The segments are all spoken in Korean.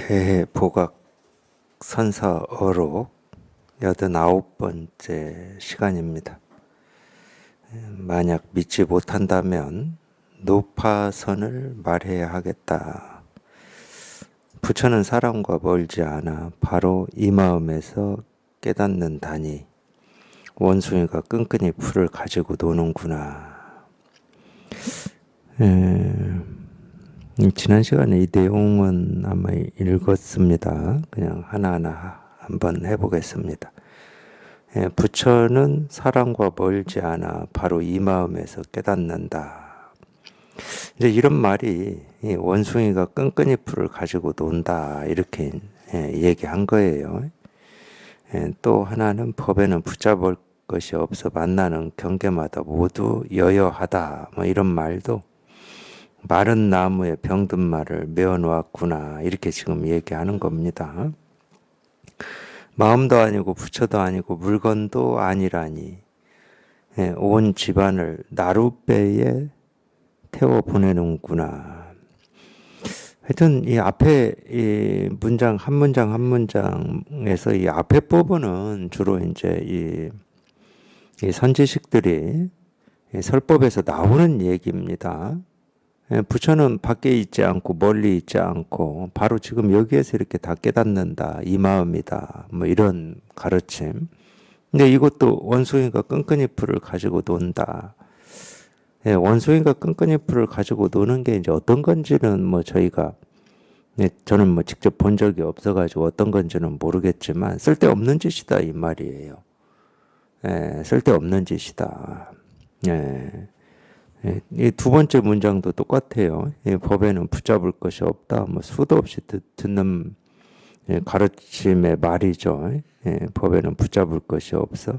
대복학 선사어록 89번째 시간입니다. 만약 믿지 못한다면 노파선을 말해야 하겠다. 부처는 사람과 멀지 않아 바로 이 마음에서 깨닫는다니 원숭이가 끈끈이 풀을 가지고 노는구나. 지난 시간에 이 내용은 아마 읽었습니다. 그냥 하나하나 한번 해보겠습니다. 부처는 사람과 멀지 않아 바로 이 마음에서 깨닫는다. 이제 이런 말이 원숭이가 끈끈이 풀을 가지고 논다 이렇게 얘기한 거예요. 또 하나는 법에는 붙잡을 것이 없어 만나는 경계마다 모두 여여하다 뭐 이런 말도 마른 나무에 병든 말을 메어놓았구나 이렇게 지금 얘기하는 겁니다. 마음도 아니고 부처도 아니고 물건도 아니라니 온 집안을 나룻배에 태워 보내는구나. 하여튼 이 앞에 이 문장 한 문장에서 이 앞에 부분은 주로 이제 이 선지식들이 설법에서 나오는 얘기입니다. 부처는 밖에 있지 않고 멀리 있지 않고 바로 지금 여기에서 이렇게 다 깨닫는다 이 마음이다 뭐 이런 가르침. 근데 이것도 원숭이가 끈끈이 풀을 가지고 논다. 원숭이가 끈끈이 풀을 가지고 노는 게 이제 어떤 건지는 뭐 저희가 저는 뭐 직접 본 적이 없어가지고 어떤 건지는 모르겠지만 쓸데없는 짓이다 이 말이에요. 쓸데없는 짓이다. 이 두 번째 문장도 똑같아요. 법에는 붙잡을 것이 없다. 뭐 수도 없이 듣는 가르침의 말이죠. 법에는 붙잡을 것이 없어.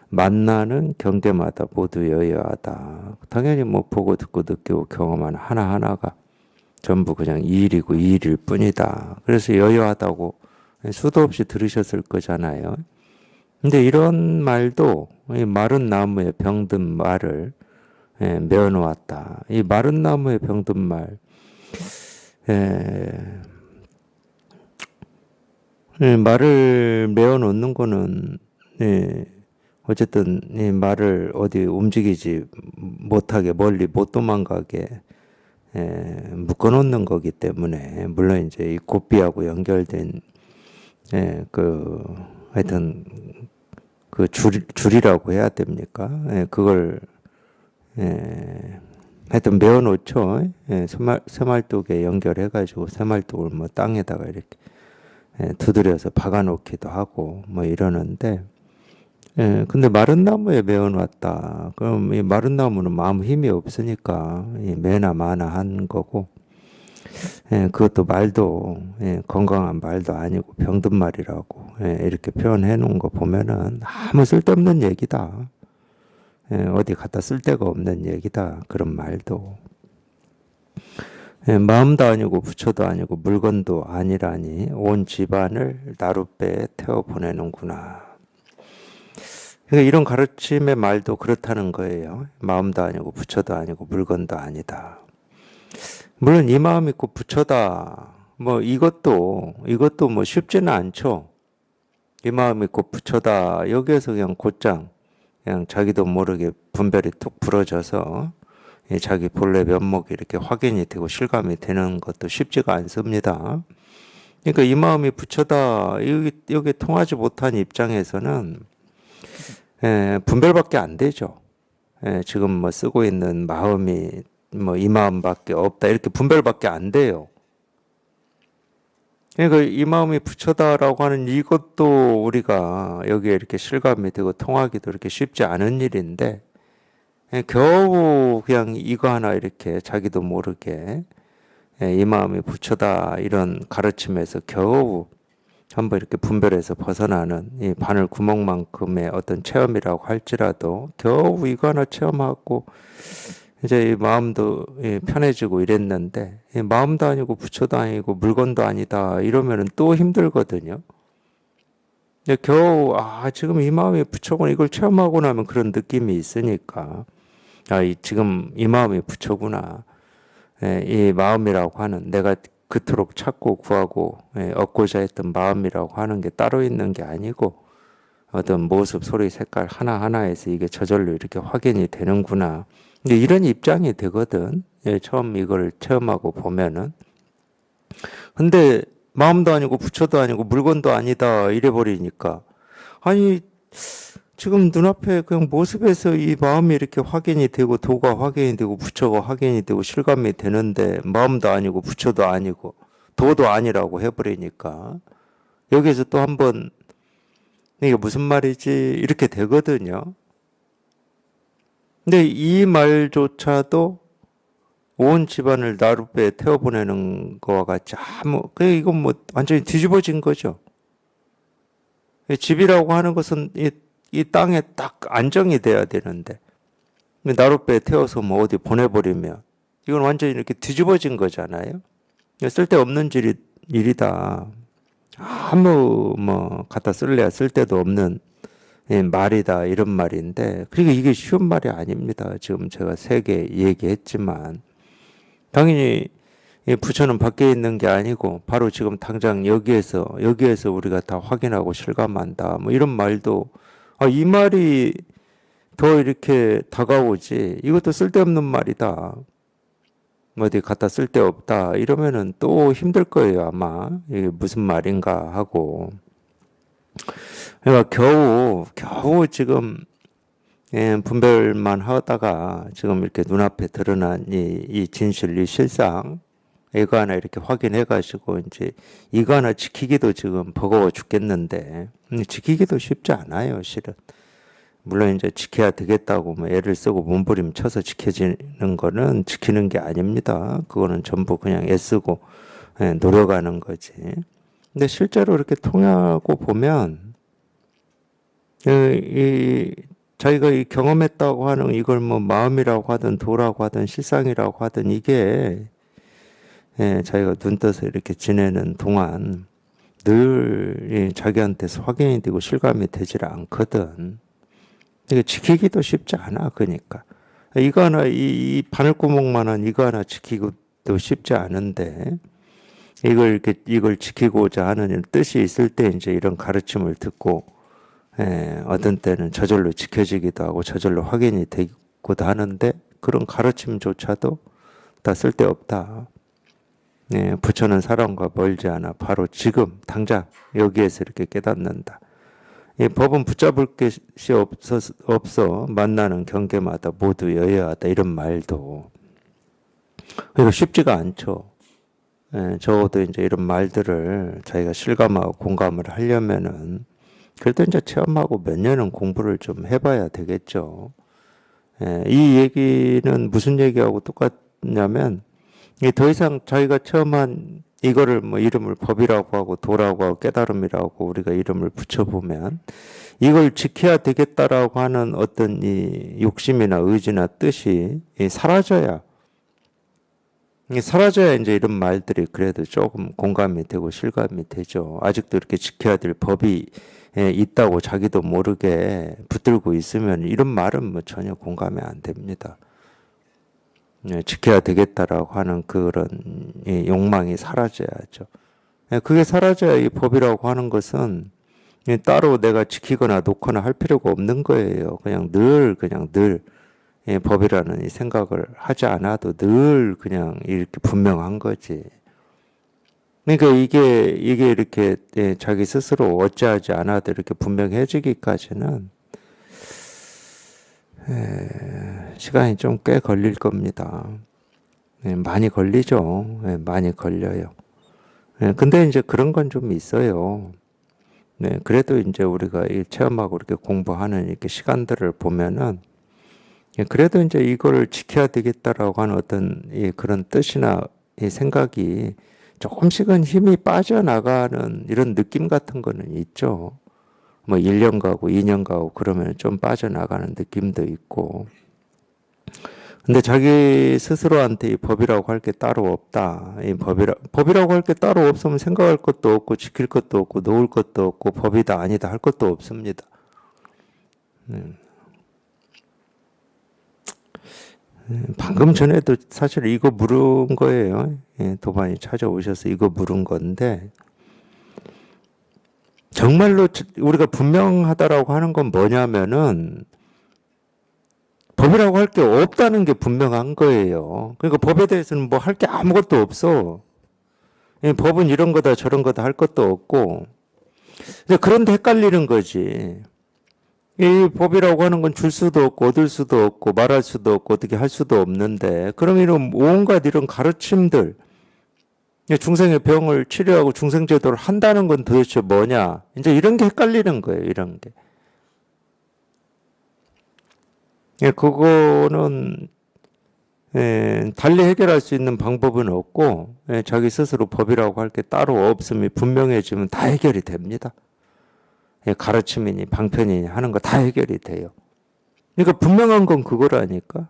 만나는 경계마다 모두 여여하다. 당연히 뭐 보고 듣고 느끼고 경험한 하나하나가 전부 그냥 이 일이고 이 일일 뿐이다. 그래서 여여하다고 수도 없이 들으셨을 거잖아요. 근데 이런 말도 이 마른 나무에 병든 말을 메어놓았다. 이 마른 나무에 병든 말, 말을 메어놓는 거는 어쨌든 이 말을 어디 움직이지 못하게 멀리 못 도망가게 묶어놓는 거기 때문에 물론 이제 이 고삐하고 연결된 하여튼 그 줄이라고 해야 됩니까? 그걸 하여튼 메어놓죠. 새말뚝에 연결해가지고 새말뚝을 뭐 땅에다가 이렇게 두드려서 박아놓기도 하고 뭐 이러는데, 근데 마른 나무에 메어놨다. 그럼 이 마른 나무는 아무 힘이 없으니까 매나 마나 한 거고, 그것도 말도 건강한 말도 아니고 병든 말이라고 이렇게 표현해 놓은 거 보면은 아무 쓸데없는 얘기다. 어디 갖다 쓸 데가 없는 얘기다. 그런 말도. 마음도 아니고 부처도 아니고 물건도 아니라니 온 집안을 나룻배에 태워 보내는구나. 그러니까 이런 가르침의 말도 그렇다는 거예요. 마음도 아니고 부처도 아니고 물건도 아니다. 물론 이 마음 있고 부처다. 뭐 이것도 뭐 쉽지는 않죠. 이 마음 있고 부처다. 여기에서 그냥 곧장 그냥 자기도 모르게 분별이 툭 부러져서 자기 본래 면목이 이렇게 확인이 되고 실감이 되는 것도 쉽지가 않습니다. 그러니까 이 마음이 부처다. 여기 통하지 못한 입장에서는 분별밖에 안 되죠. 지금 뭐 쓰고 있는 마음이 뭐 이 마음밖에 없다. 이렇게 분별밖에 안 돼요. 그러니까 이 마음이 부처다라고 하는 이것도 우리가 여기에 이렇게 실감이 되고 통하기도 이렇게 쉽지 않은 일인데 겨우 그냥 이거 하나 이렇게 자기도 모르게 이 마음이 부처다 이런 가르침에서 겨우 한번 이렇게 분별해서 벗어나는 이 바늘 구멍만큼의 어떤 체험이라고 할지라도 겨우 이거 하나 체험하고 이제 이 마음도 편해지고 이랬는데 마음도 아니고 부처도 아니고 물건도 아니다 이러면은 또 힘들거든요. 겨우 지금 이 마음이 부처구나 이걸 체험하고 나면 그런 느낌이 있으니까 지금 이 마음이 부처구나 이 마음이라고 하는 내가 그토록 찾고 구하고 얻고자 했던 마음이라고 하는 게 따로 있는 게 아니고 어떤 모습, 소리, 색깔 하나하나에서 이게 저절로 이렇게 확인이 되는구나. 근데 이런 입장이 되거든. 처음 이걸 체험하고 보면은. 근데 마음도 아니고 부처도 아니고 물건도 아니다 이래 버리니까 아니 지금 눈앞에 그냥 모습에서 이 마음이 이렇게 확인이 되고 도가 확인이 되고 부처가 확인이 되고 실감이 되는데 마음도 아니고 부처도 아니고 도도 아니라고 해버리니까 여기에서 또 한번 이게 무슨 말이지 이렇게 되거든요. 근데 이 말조차도 온 집안을 나룻배에 태워보내는 거와 같이 이건 뭐 완전히 뒤집어진 거죠. 집이라고 하는 것은 이 땅에 딱 안정이 돼야 되는데 나룻배에 태워서 뭐 어디 보내버리면 이건 완전히 이렇게 뒤집어진 거잖아요. 쓸데없는 일이다. 아무 뭐 갖다 쓸래야 쓸데도 없는 말이다 이런 말인데 그러니까 이게 쉬운 말이 아닙니다. 지금 제가 3개 얘기했지만 당연히 부처는 밖에 있는 게 아니고 바로 지금 당장 여기에서 우리가 다 확인하고 실감한다. 뭐 이런 말도 이 말이 더 이렇게 다가오지. 이것도 쓸데없는 말이다. 어디 갖다 쓸데없다. 이러면은 또 힘들 거예요, 아마. 이게 무슨 말인가 하고. 그러니까 겨우 지금 분별만 하다가 지금 이렇게 눈앞에 드러난 이 진실, 이 실상, 이거 하나 이렇게 확인해 가지고 이제 이거 하나 지키기도 지금 버거워 죽겠는데, 지키기도 쉽지 않아요, 실은. 물론 이제 지켜야 되겠다고 뭐 애를 쓰고 몸부림 쳐서 지켜지는 거는 지키는 게 아닙니다. 그거는 전부 그냥 애쓰고 노력하는 거지. 근데 실제로 이렇게 통하고 보면, 이 자기가 이 경험했다고 하는 이걸 뭐 마음이라고 하든 도라고 하든 실상이라고 하든 이게 자기가 눈 떠서 이렇게 지내는 동안 늘 자기한테서 확인이 되고 실감이 되질 않거든. 이게 지키기도 쉽지 않아. 그러니까 이거 하나 이 바늘구멍만한 이거 하나 지키기도 쉽지 않은데 이걸 지키고자 하는 뜻이 있을 때 이제 이런 가르침을 듣고 어떤 때는 저절로 지켜지기도 하고 저절로 확인이 되기도 하는데 그런 가르침조차도 다 쓸데없다. 부처는 사람과 멀지 않아 바로 지금 당장 여기에서 이렇게 깨닫는다. 이 법은 붙잡을 것이 없어 만나는 경계마다 모두 여여하다 이런 말도 이거 쉽지가 않죠. 적어도 이제 이런 말들을 자기가 실감하고 공감을 하려면은 그래도 이제 체험하고 몇 년은 공부를 좀 해봐야 되겠죠. 이 얘기는 무슨 얘기하고 똑같냐면 더 이상 자기가 체험한 이거를 뭐 이름을 법이라고 하고 도라고 하고 깨달음이라고 우리가 이름을 붙여보면 이걸 지켜야 되겠다라고 하는 어떤 이 욕심이나 의지나 뜻이 사라져야 이제 이런 말들이 그래도 조금 공감이 되고 실감이 되죠. 아직도 이렇게 지켜야 될 법이 있다고 자기도 모르게 붙들고 있으면 이런 말은 뭐 전혀 공감이 안 됩니다. 지켜야 되겠다라고 하는 그런 욕망이 사라져야죠. 그게 사라져야 이 법이라고 하는 것은 따로 내가 지키거나 놓거나 할 필요가 없는 거예요. 그냥 늘 법이라는 이 생각을 하지 않아도 늘 그냥 이렇게 분명한 거지. 그러니까 이게 이렇게 자기 스스로 어찌하지 않아도 이렇게 분명해지기까지는 시간이 좀 꽤 걸릴 겁니다. 많이 걸리죠. 많이 걸려요. 근데 이제 그런 건 좀 있어요. 그래도 이제 우리가 이 체험하고 이렇게 공부하는 이렇게 시간들을 보면은 그래도 이제 이거를 지켜야 되겠다라고 하는 어떤 그런 뜻이나 이 생각이 조금씩은 힘이 빠져나가는 이런 느낌 같은 거는 있죠. 뭐 1년 가고 2년 가고 그러면 좀 빠져나가는 느낌도 있고. 근데 자기 스스로한테 이 법이라고 할 게 따로 없다. 이 법이라고 할 게 따로 없으면 생각할 것도 없고 지킬 것도 없고 놓을 것도 없고 법이다 아니다 할 것도 없습니다. 방금 전에도 사실 이거 물은 거예요. 예, 도반이 찾아오셔서 이거 물은 건데, 정말로 우리가 분명하다라고 하는 건 뭐냐면은, 법이라고 할 게 없다는 게 분명한 거예요. 그러니까 법에 대해서는 뭐 할 게 아무것도 없어. 예, 법은 이런 거다 저런 거다 할 것도 없고. 그런데 헷갈리는 거지. 이 법이라고 하는 건 줄 수도 없고 얻을 수도 없고 말할 수도 없고 어떻게 할 수도 없는데, 그럼 이런 온갖 이런 가르침들, 중생의 병을 치료하고 중생제도를 한다는 건 도대체 뭐냐, 이제 이런 게 헷갈리는 거예요. 이런 게. 그거는 달리 해결할 수 있는 방법은 없고, 자기 스스로 법이라고 할 게 따로 없음이 분명해지면 다 해결이 됩니다. 가르침이니 방편이니 하는 거 다 해결이 돼요. 그러니까 분명한 건 그거라니까.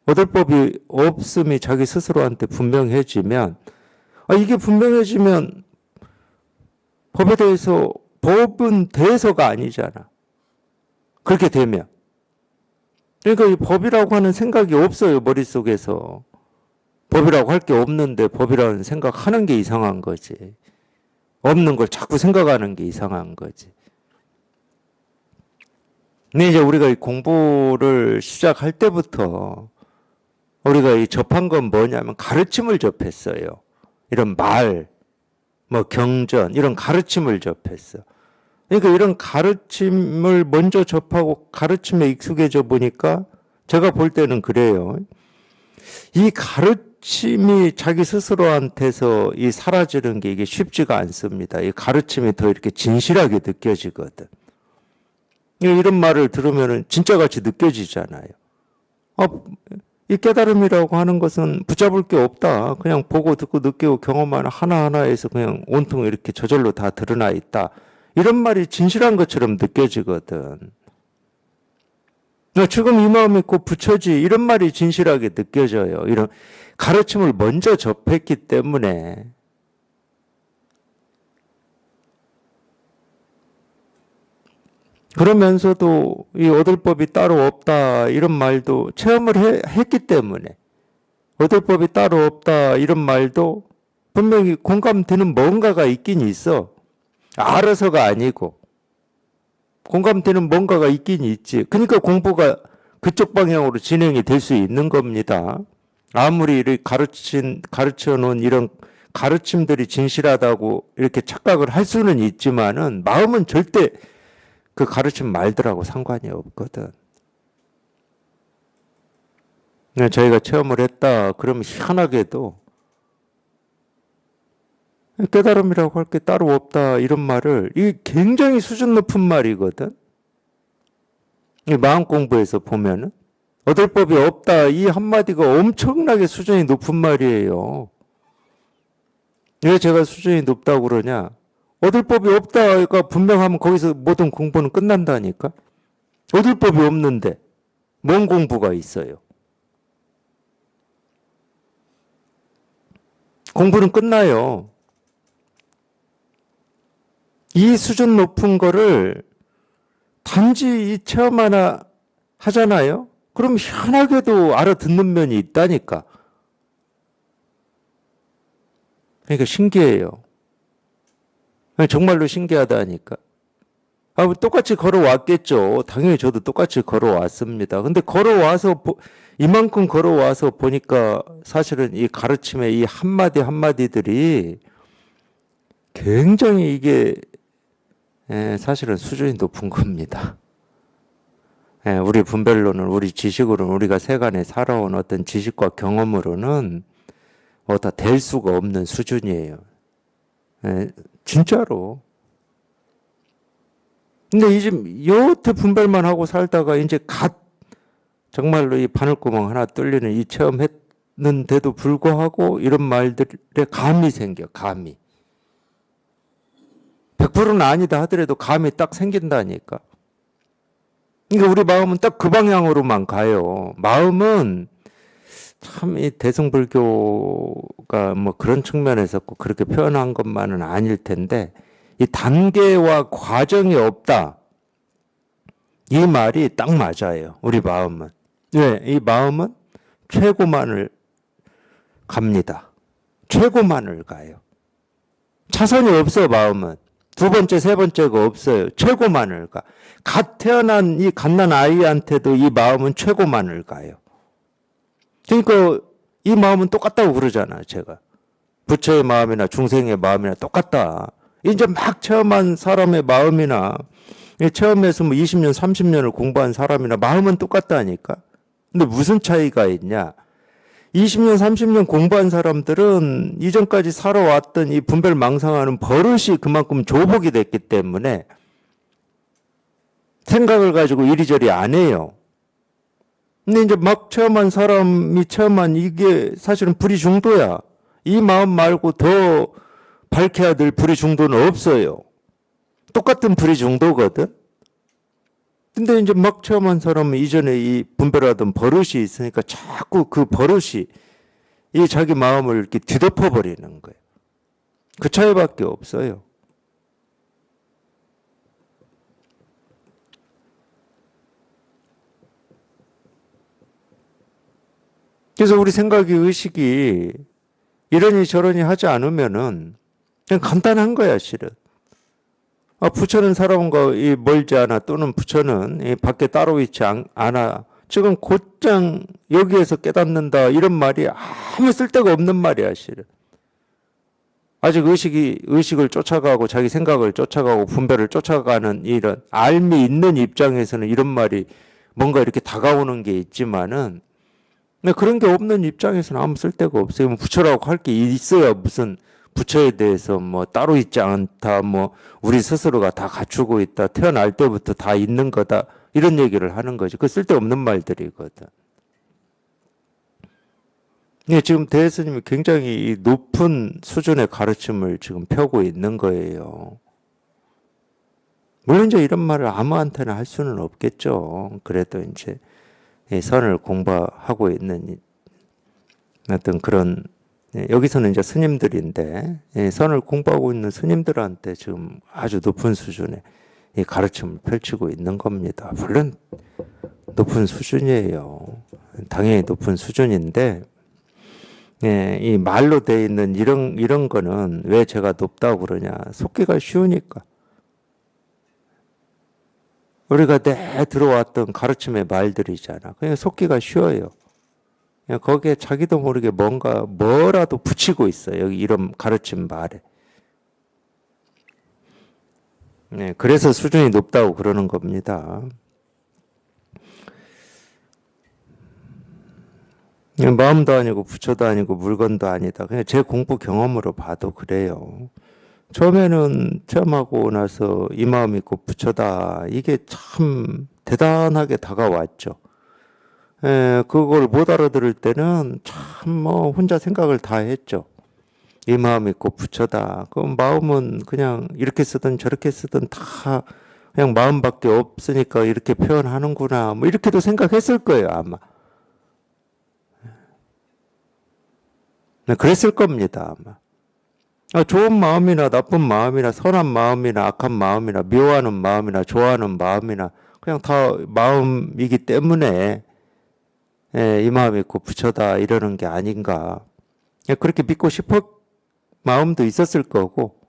얻을 법이 없음이 자기 스스로한테 분명해지면, 이게 분명해지면 법에 대해서, 법은 대해서가 아니잖아. 그렇게 되면. 그러니까 이 법이라고 하는 생각이 없어요, 머릿속에서. 법이라고 할 게 없는데 법이라는 생각하는 게 이상한 거지. 없는 걸 자꾸 생각하는 게 이상한 거지. 근데 이제 우리가 이 공부를 시작할 때부터 우리가 이 접한 건 뭐냐면 가르침을 접했어요. 이런 말, 뭐 경전, 이런 가르침을 접했어. 그러니까 이런 가르침을 먼저 접하고 가르침에 익숙해져 보니까 제가 볼 때는 그래요. 이 가르침이 자기 스스로한테서 이 사라지는 게 이게 쉽지가 않습니다. 이 가르침이 더 이렇게 진실하게 느껴지거든. 이런 말을 들으면 진짜같이 느껴지잖아요. 이 깨달음이라고 하는 것은 붙잡을 게 없다. 그냥 보고 듣고 느끼고 경험하는 하나하나에서 그냥 온통 이렇게 저절로 다 드러나 있다. 이런 말이 진실한 것처럼 느껴지거든. 지금 이 마음이 꼭 붙여지, 이런 말이 진실하게 느껴져요. 이런 가르침을 먼저 접했기 때문에. 그러면서도 이 얻을 법이 따로 없다 이런 말도 체험을 했기 때문에, 얻을 법이 따로 없다 이런 말도 분명히 공감되는 뭔가가 있긴 있어. 알아서가 아니고 공감되는 뭔가가 있긴 있지. 그러니까 공부가 그쪽 방향으로 진행이 될 수 있는 겁니다. 아무리 이렇게 가르쳐 놓은 이런 가르침들이 진실하다고 이렇게 착각을 할 수는 있지만은 마음은 절대 그 가르침 말들하고 상관이 없거든. 저희가 체험을 했다 그러면 희한하게도 깨달음이라고 할 게 따로 없다 이런 말을, 이게 굉장히 수준 높은 말이거든. 이 마음 공부에서 보면은 얻을 법이 없다 이 한마디가 엄청나게 수준이 높은 말이에요. 왜 제가 수준이 높다고 그러냐? 얻을 법이 없다가 분명하면 거기서 모든 공부는 끝난다니까. 얻을 법이 없는데 뭔 공부가 있어요? 공부는 끝나요. 이 수준 높은 거를 단지 이 체험 하나 하잖아요? 그럼 희한하게도 알아듣는 면이 있다니까. 그러니까 신기해요. 정말로 신기하다니까. 똑같이 걸어왔겠죠. 당연히 저도 똑같이 걸어왔습니다. 근데 이만큼 걸어와서 보니까 사실은 이 가르침의 이 한마디 한마디들이 굉장히 이게 사실은 수준이 높은 겁니다. 우리 분별로는, 우리 지식으로는, 우리가 세간에 살아온 어떤 지식과 경험으로는 다 될 수가 없는 수준이에요. 진짜로. 근데 이제 여태 분별만 하고 살다가 이제 정말로 이 바늘구멍 하나 뚫리는 이 체험했는데도 불구하고 이런 말들에 감이 생겨, 감이. 100%는 아니다 하더라도 감이 딱 생긴다니까. 그러니까 우리 마음은 딱 그 방향으로만 가요. 마음은 참 이 대승불교가 뭐 그런 측면에서 꼭 그렇게 표현한 것만은 아닐 텐데, 이 단계와 과정이 없다. 이 말이 딱 맞아요. 우리 마음은. 왜? 이 마음은 최고만을 갑니다. 최고만을 가요. 차선이 없어 마음은. 두 번째, 세 번째가 없어요. 최고만을 가. 갓 태어난 이 갓난 아이한테도 이 마음은 최고만을 가요. 그러니까 이 마음은 똑같다고 그러잖아요, 제가. 부처의 마음이나 중생의 마음이나 똑같다. 이제 막 체험한 사람의 마음이나 체험해서 뭐 20년, 30년을 공부한 사람이나 마음은 똑같다니까. 근데 무슨 차이가 있냐? 20년, 30년 공부한 사람들은 이전까지 살아왔던 이 분별 망상하는 버릇이 그만큼 조복이 됐기 때문에 생각을 가지고 이리저리 안 해요. 근데 이제 막 체험한 사람이 체험한 이게 사실은 불의 중도야. 이 마음 말고 더 밝혀야 될 불의 중도는 없어요. 똑같은 불의 중도거든. 근데 이제 막 체험한 사람은 이전에 이 분별하던 버릇이 있으니까 자꾸 그 버릇이 이 자기 마음을 이렇게 뒤덮어 버리는 거예요. 그 차이밖에 없어요. 그래서 우리 생각이 의식이 이러니 저러니 하지 않으면은 그냥 간단한 거야, 실은. 부처는 사람과 멀지 않아 또는 부처는 밖에 따로 있지 않아. 지금 곧장 여기에서 깨닫는다 이런 말이 아무 쓸데가 없는 말이야, 실은. 아직 의식을 쫓아가고 자기 생각을 쫓아가고 분별을 쫓아가는 이런 알미 있는 입장에서는 이런 말이 뭔가 이렇게 다가오는 게 있지만은 그런 게 없는 입장에서는 아무 쓸데가 없어요. 부처라고 할 게 있어야 무슨 부처에 대해서 뭐 따로 있지 않다, 뭐 우리 스스로가 다 갖추고 있다, 태어날 때부터 다 있는 거다 이런 얘기를 하는 거지. 그 쓸데없는 말들이거든. 지금 대스님이 굉장히 높은 수준의 가르침을 지금 펴고 있는 거예요. 물론 이제 이런 말을 아무한테나 할 수는 없겠죠. 그래도 이제 선을 공부하고 있는 어떤 그런 여기서는 이제 스님들인데 선을 공부하고 있는 스님들한테 지금 아주 높은 수준의 이 가르침을 펼치고 있는 겁니다. 물론 높은 수준이에요. 당연히 높은 수준인데 이 말로 돼 있는 이런 거는 왜 제가 높다고 그러냐? 속기가 쉬우니까. 우리가 내 들어왔던 가르침의 말들이잖아. 그냥 속기가 쉬워요. 거기에 자기도 모르게 뭐라도 붙이고 있어요. 여기 이런 가르침 말에. 그래서 수준이 높다고 그러는 겁니다. 마음도 아니고 부처도 아니고 물건도 아니다. 그냥 제 공부 경험으로 봐도 그래요. 처음에는 체험하고 나서 이 마음 있고 부처다. 이게 참 대단하게 다가왔죠. 그걸 못 알아들을 때는 참 뭐 혼자 생각을 다 했죠. 이 마음 있고 부처다. 그 마음은 그냥 이렇게 쓰든 저렇게 쓰든 다 그냥 마음밖에 없으니까 이렇게 표현하는구나. 뭐 이렇게도 생각했을 거예요, 아마. 그랬을 겁니다, 아마. 좋은 마음이나 나쁜 마음이나 선한 마음이나 악한 마음이나 묘하는 마음이나 좋아하는 마음이나 그냥 다 마음이기 때문에 이 마음 있고 부처다 이러는 게 아닌가. 그렇게 믿고 싶을 마음도 있었을 거고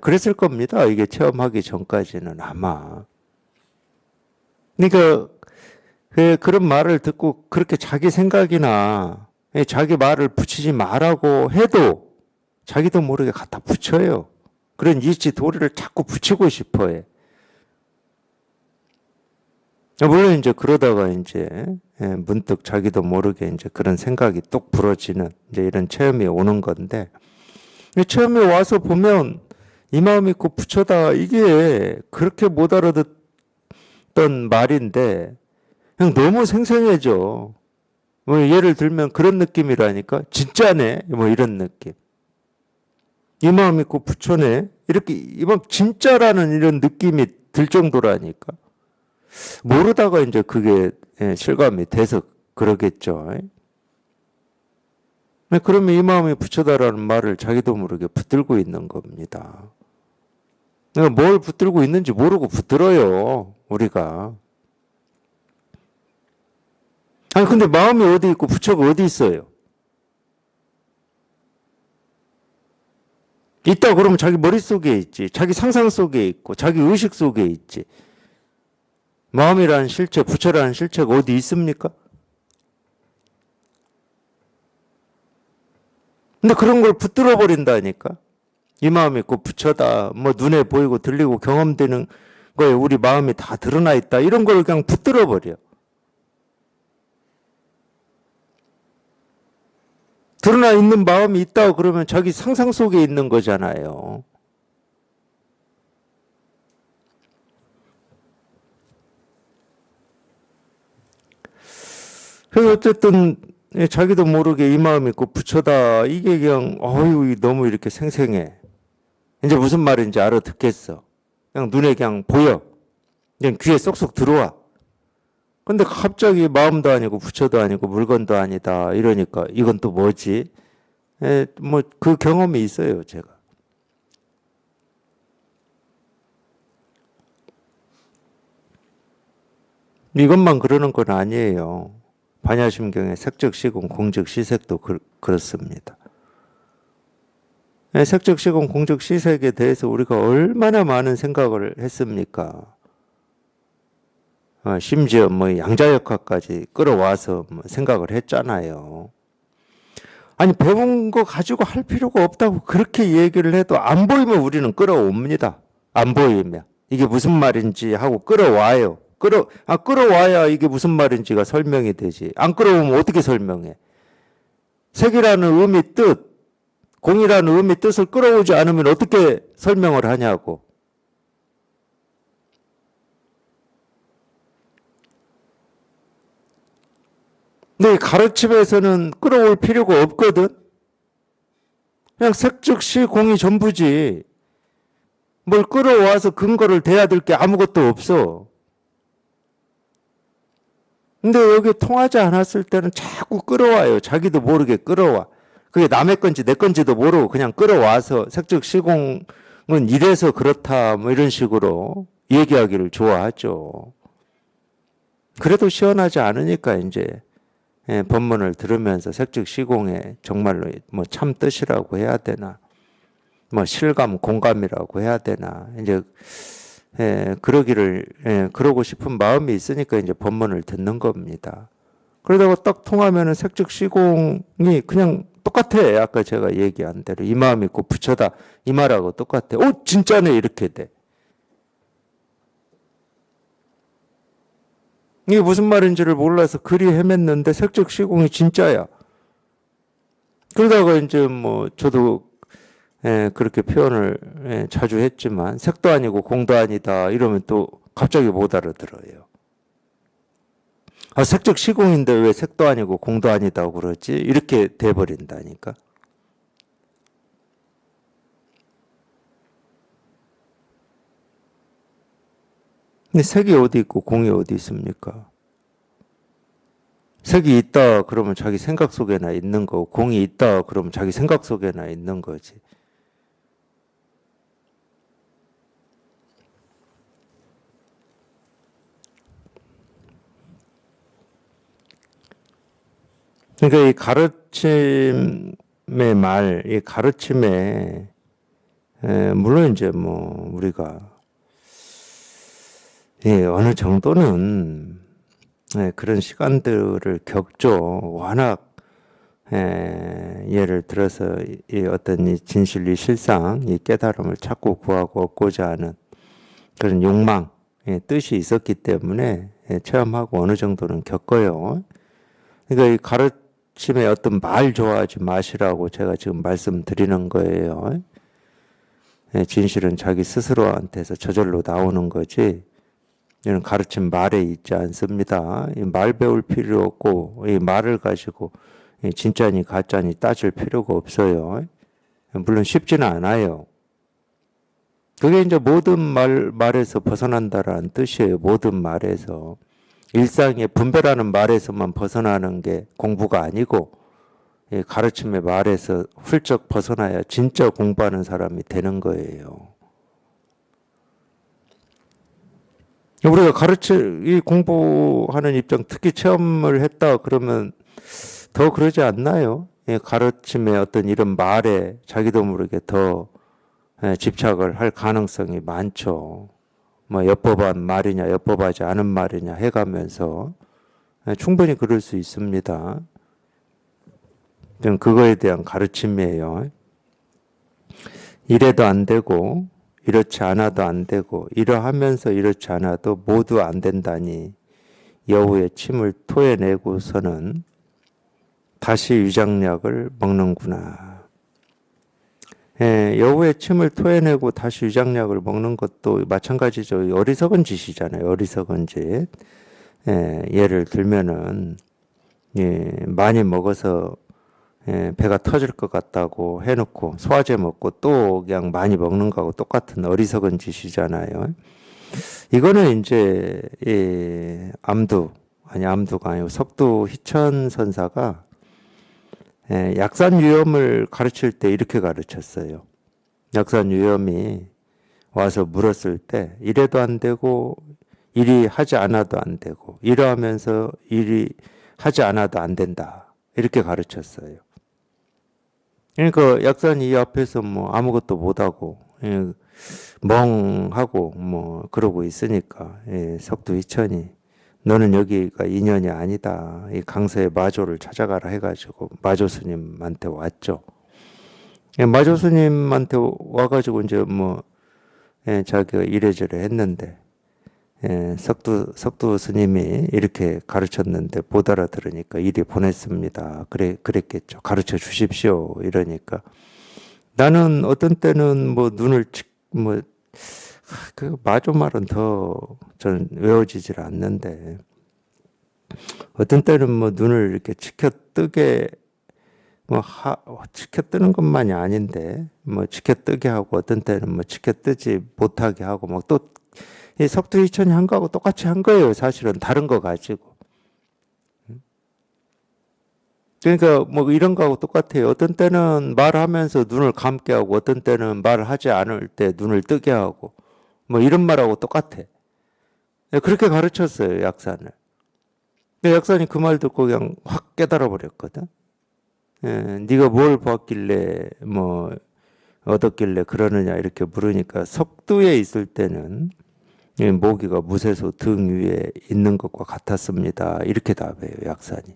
그랬을 겁니다. 이게 체험하기 전까지는 아마. 그러니까 그런 말을 듣고 그렇게 자기 생각이나 자기 말을 붙이지 말라고 해도 자기도 모르게 갖다 붙여요. 그런 이치 도리를 자꾸 붙이고 싶어 해. 물론 이제 그러다가 이제 문득 자기도 모르게 이제 그런 생각이 똑 부러지는 이제 이런 체험이 오는 건데 체험이 와서 보면 이 마음 있고 부처다 이게 그렇게 못 알아듣던 말인데 그냥 너무 생생해져. 뭐 예를 들면 그런 느낌이라니까 진짜네 뭐 이런 느낌. 이 마음 있고 부처네 이렇게 이만 진짜라는 이런 느낌이 들 정도라니까. 모르다가 이제 그게 실감이 돼서 그러겠죠. 그러면 이 마음이 부처다라는 말을 자기도 모르게 붙들고 있는 겁니다. 뭘 붙들고 있는지 모르고 붙들어요, 우리가. 아니 근데 마음이 어디 있고 부처가 어디 있어요? 있다 그러면 자기 머릿속에 있지. 자기 상상 속에 있고 자기 의식 속에 있지. 마음이라는 실체, 부처라는 실체가 어디 있습니까? 근데 그런 걸 붙들어 버린다니까. 이 마음이 꼭 부처다. 뭐 눈에 보이고 들리고 경험되는 거에 우리 마음이 다 드러나 있다. 이런 걸 그냥 붙들어 버려. 드러나 있는 마음이 있다고 그러면 자기 상상 속에 있는 거잖아요. 그래서 어쨌든 자기도 모르게 이 마음이 있고 부처다. 이게 그냥 어휴 너무 이렇게 생생해. 이제 무슨 말인지 알아듣겠어. 그냥 눈에 그냥 보여. 그냥 귀에 쏙쏙 들어와. 근데 갑자기 마음도 아니고 부처도 아니고 물건도 아니다. 이러니까 이건 또 뭐지? 뭐 그 경험이 있어요, 제가. 이것만 그러는 건 아니에요. 반야심경의 색적시공 공적시색도 그렇습니다. 색적시공 공적시색에 대해서 우리가 얼마나 많은 생각을 했습니까? 심지어 뭐 양자역학까지 끌어와서 뭐 생각을 했잖아요. 아니 배운 거 가지고 할 필요가 없다고 그렇게 얘기를 해도 안 보이면 우리는 끌어옵니다. 안 보이면 이게 무슨 말인지 하고 끌어와요. 끌어와야 이게 무슨 말인지가 설명이 되지. 안 끌어오면 어떻게 설명해? 색이라는 의미 뜻, 공이라는 의미 뜻을 끌어오지 않으면 어떻게 설명을 하냐고. 근데 가르침에서는 끌어올 필요가 없거든. 그냥 색즉시 공이 전부지. 뭘 끌어와서 근거를 대야 될 게 아무것도 없어. 근데 여기 통하지 않았을 때는 자꾸 끌어와요. 자기도 모르게 끌어와. 그게 남의 건지 내 건지도 모르고 그냥 끌어와서 색즉시공은 이래서 그렇다 뭐 이런 식으로 얘기하기를 좋아하죠. 그래도 시원하지 않으니까 이제 법문을 들으면서 색즉시공에 정말로 뭐 참 뜻이라고 해야 되나, 뭐 실감, 공감이라고 해야 되나, 이제 그러고 싶은 마음이 있으니까 이제 법문을 듣는 겁니다. 그러다가 딱 통하면은 색즉시공이 그냥 똑같아. 아까 제가 얘기한 대로 이 마음 있고 부처다 이 말하고 똑같아. 진짜네 이렇게 돼. 이게 무슨 말인지를 몰라서 그리 헤맸는데 색즉시공이 진짜야. 그러다가 이제 뭐 저도 그렇게 표현을 자주 했지만 색도 아니고 공도 아니다 이러면 또 갑자기 못 알아들어요. 색즉시공인데 왜 색도 아니고 공도 아니다고 그러지? 이렇게 돼버린다니까. 근데 색이 어디 있고 공이 어디 있습니까? 색이 있다 그러면 자기 생각 속에나 있는 거고 공이 있다 그러면 자기 생각 속에나 있는 거지. 그러니까 이 가르침의 이 가르침에 물론 이제 뭐 우리가 어느 정도는 그런 시간들을 겪죠. 워낙 예를 들어서 이 어떤 이 진실리 실상 이 깨달음을 찾고 구하고 얻고자 하는 그런 욕망, 뜻이 있었기 때문에 체험하고 어느 정도는 겪어요. 그러니까 이 가르침에 어떤 말 좋아하지 마시라고 제가 지금 말씀드리는 거예요. 진실은 자기 스스로한테서 저절로 나오는 거지. 이런 가르침 말에 있지 않습니다. 이 말 배울 필요 없고 이 말을 가지고 진짜니 가짜니 따질 필요가 없어요. 물론 쉽지는 않아요. 그게 이제 모든 말에서 벗어난다라는 뜻이에요. 모든 말에서. 일상의 분별하는 말에서만 벗어나는 게 공부가 아니고 가르침의 말에서 훌쩍 벗어나야 진짜 공부하는 사람이 되는 거예요. 우리가 이 공부하는 입장, 특히 체험을 했다 그러면 더 그러지 않나요? 예, 가르침의 어떤 이런 말에 자기도 모르게 더 집착을 할 가능성이 많죠. 뭐 엽법한 말이냐, 엽법하지 않은 말이냐 해가면서 충분히 그럴 수 있습니다. 그거에 대한 가르침이에요. 이래도 안 되고 이렇지 않아도 안 되고 이러하면서 이렇지 않아도 모두 안 된다니 여우의 침을 토해내고서는 다시 위장약을 먹는구나. 예, 여우의 침을 토해내고 다시 위장약을 먹는 것도 마찬가지죠. 어리석은 짓이잖아요. 어리석은 짓. 예, 예를 들면은 예, 많이 먹어서 예, 배가 터질 것 같다고 해놓고 소화제 먹고 또 그냥 많이 먹는 거하고 똑같은 어리석은 짓이잖아요. 이거는 이제 예, 암두가 아니고 석두 희천 선사가 예, 약산유염을 가르칠 때 이렇게 가르쳤어요. 약산유염이 와서 물었을 때 이래도 안 되고 이리 하지 않아도 안 되고 이러하면서 이리 하지 않아도 안 된다. 이렇게 가르쳤어요. 그러니까 약산이 이 앞에서 뭐 아무것도 못하고 예, 멍하고 뭐 그러고 있으니까 예, 석두이천이 너는 여기가 인연이 아니다. 이 강서의 마조를 찾아가라 해가지고 마조 스님한테 왔죠. 예, 마조 스님한테 와가지고 이제 뭐 예, 자기가 이래저래 했는데 예, 석두 스님이 이렇게 가르쳤는데 못 알아들으니까 이리 보냈습니다. 그랬겠죠. 가르쳐 주십시오. 이러니까 나는 어떤 때는 뭐 그 마조 말은 더 저는 외워지질 않는데 어떤 때는 뭐 눈을 이렇게 치켜뜨게 치켜뜨는 것만이 아닌데 뭐 치켜뜨게 하고 어떤 때는 뭐 치켜뜨지 못하게 하고 뭐 또 이 석두이천이 한 거하고 똑같이 한 거예요. 사실은 다른 거 가지고. 그러니까 뭐 이런 거하고 똑같아요. 어떤 때는 말하면서 눈을 감게 하고 어떤 때는 말을 하지 않을 때 눈을 뜨게 하고 뭐 이런 말하고 똑같아. 그렇게 가르쳤어요. 약산을. 근데 약산이 그 말 듣고 그냥 확 깨달아 버렸거든. 예, 네가 뭘 봤길래 뭐 얻었길래 그러느냐 이렇게 물으니까 석두에 있을 때는 이 모기가 무쇠소 등 위에 있는 것과 같았습니다. 이렇게 답해요. 약산이.